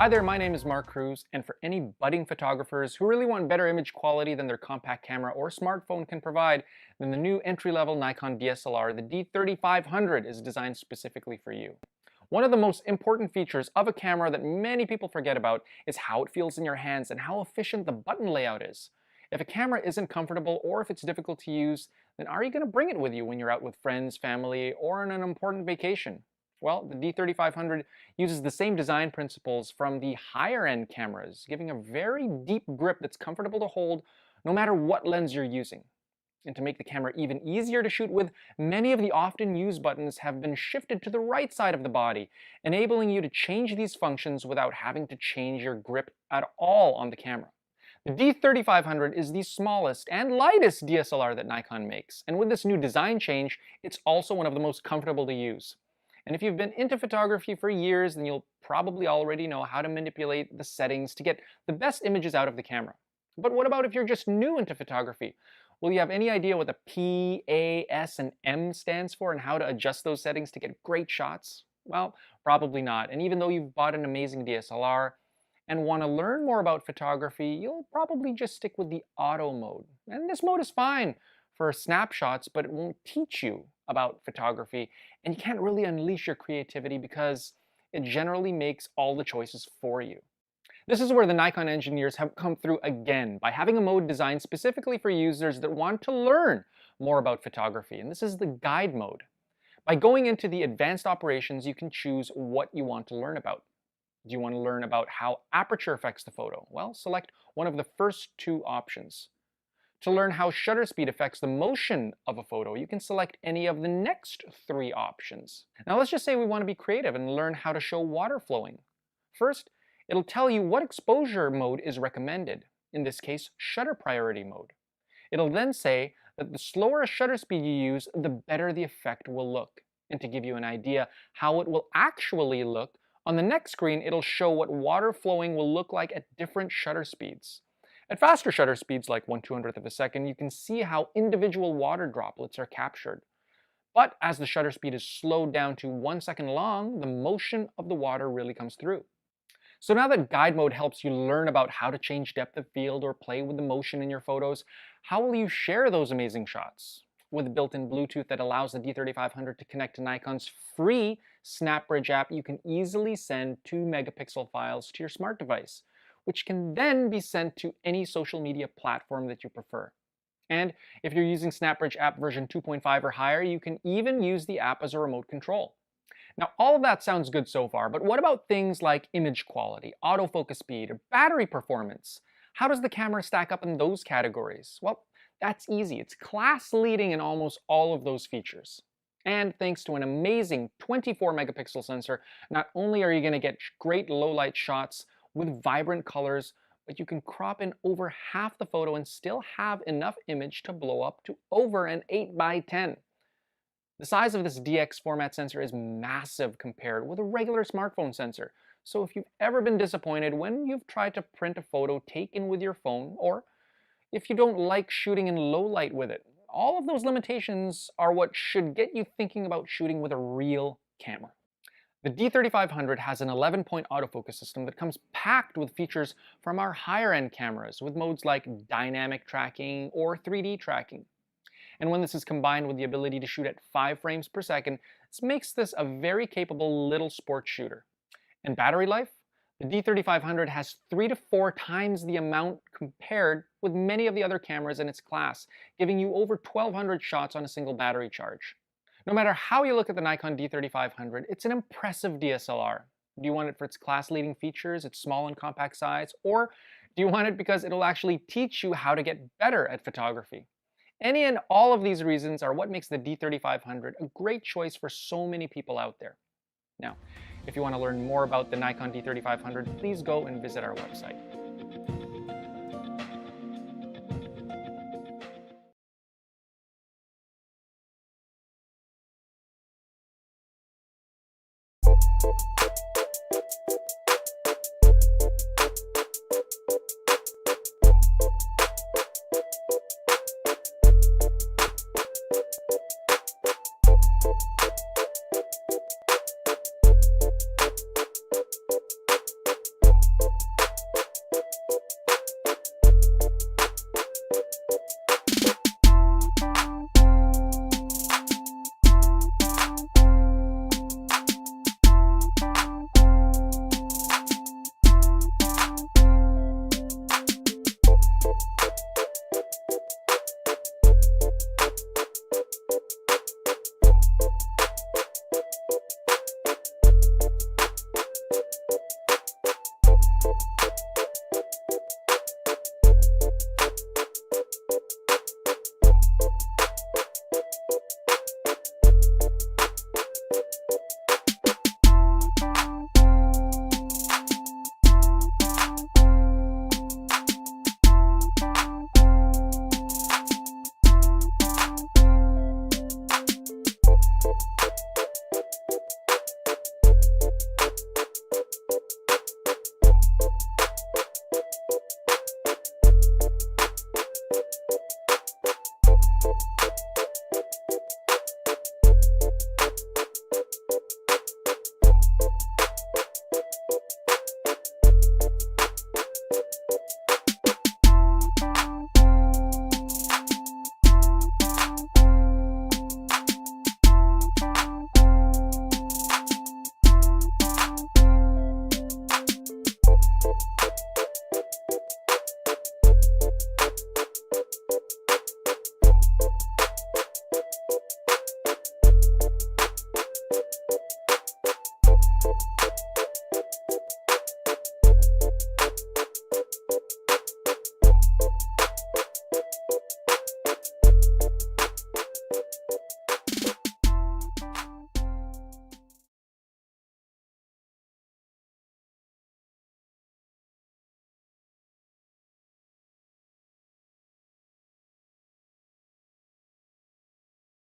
Hi there, my name is Mark Cruz, and for any budding photographers who really want better image quality than their compact camera or smartphone can provide, then the new entry-level Nikon DSLR, the D3500, is designed specifically for you. One of the most important features of a camera that many people forget about is how it feels in your hands and how efficient the button layout is. If a camera isn't comfortable or if it's difficult to use, then are you going to bring it with you when you're out with friends, family, or on an important vacation? Well, the D3500 uses the same design principles from the higher-end cameras, giving a very deep grip that's comfortable to hold no matter what lens you're using. And to make the camera even easier to shoot with, many of the often used buttons have been shifted to the right side of the body, enabling you to change these functions without having to change your grip at all on the camera. The D3500 is the smallest and lightest DSLR that Nikon makes, and with this new design change, it's also one of the most comfortable to use. And if you've been into photography for years, then you'll probably already know how to manipulate the settings to get the best images out of the camera. But what about if you're just new into photography? Will you have any idea what the P, A, S, and M stands for and how to adjust those settings to get great shots? Well, probably not. And even though you've bought an amazing DSLR and want to learn more about photography, you'll probably just stick with the auto mode. And this mode is fine for snapshots, but it won't teach you about photography, and you can't really unleash your creativity because it generally makes all the choices for you. This is where the Nikon engineers have come through again by having a mode designed specifically for users that want to learn more about photography, and this is the guide mode. By going into the advanced operations, you can choose what you want to learn about. Do you want to learn about how aperture affects the photo? Well, select one of the first two options. To learn how shutter speed affects the motion of a photo, you can select any of the next three options. Now let's just say we want to be creative and learn how to show water flowing. First, it'll tell you what exposure mode is recommended, in this case, shutter priority mode. It'll then say that the slower a shutter speed you use, the better the effect will look. And to give you an idea how it will actually look, on the next screen it'll show what water flowing will look like at different shutter speeds. At faster shutter speeds, like 1/200th of a second, you can see how individual water droplets are captured. But as the shutter speed is slowed down to 1 second long, the motion of the water really comes through. So now that guide mode helps you learn about how to change depth of field or play with the motion in your photos, how will you share those amazing shots? With built-in Bluetooth that allows the D3500 to connect to Nikon's free SnapBridge app, you can easily send 2 megapixel files to your smart device, which can then be sent to any social media platform that you prefer. And if you're using SnapBridge app version 2.5 or higher, you can even use the app as a remote control. Now, all of that sounds good so far, but what about things like image quality, autofocus speed, or battery performance? How does the camera stack up in those categories? Well, that's easy. It's class leading in almost all of those features. And thanks to an amazing 24 megapixel sensor, not only are you going to get great low light shots with vibrant colors, but you can crop in over half the photo and still have enough image to blow up to over an 8x10. The size of this DX format sensor is massive compared with a regular smartphone sensor. So if you've ever been disappointed when you've tried to print a photo taken with your phone, or if you don't like shooting in low light with it, all of those limitations are what should get you thinking about shooting with a real camera. The D3500 has an 11-point autofocus system that comes packed with features from our higher-end cameras with modes like dynamic tracking or 3D tracking. And when this is combined with the ability to shoot at 5 frames per second, this makes this a very capable little sports shooter. And battery life? The D3500 has 3 to 4 times the amount compared with many of the other cameras in its class, giving you over 1,200 shots on a single battery charge. No matter how you look at the Nikon D3500, it's an impressive DSLR. Do you want it for its class-leading features, its small and compact size, or do you want it because it'll actually teach you how to get better at photography? Any and all of these reasons are what makes the D3500 a great choice for so many people out there. Now, if you want to learn more about the Nikon D3500, please go and visit our website.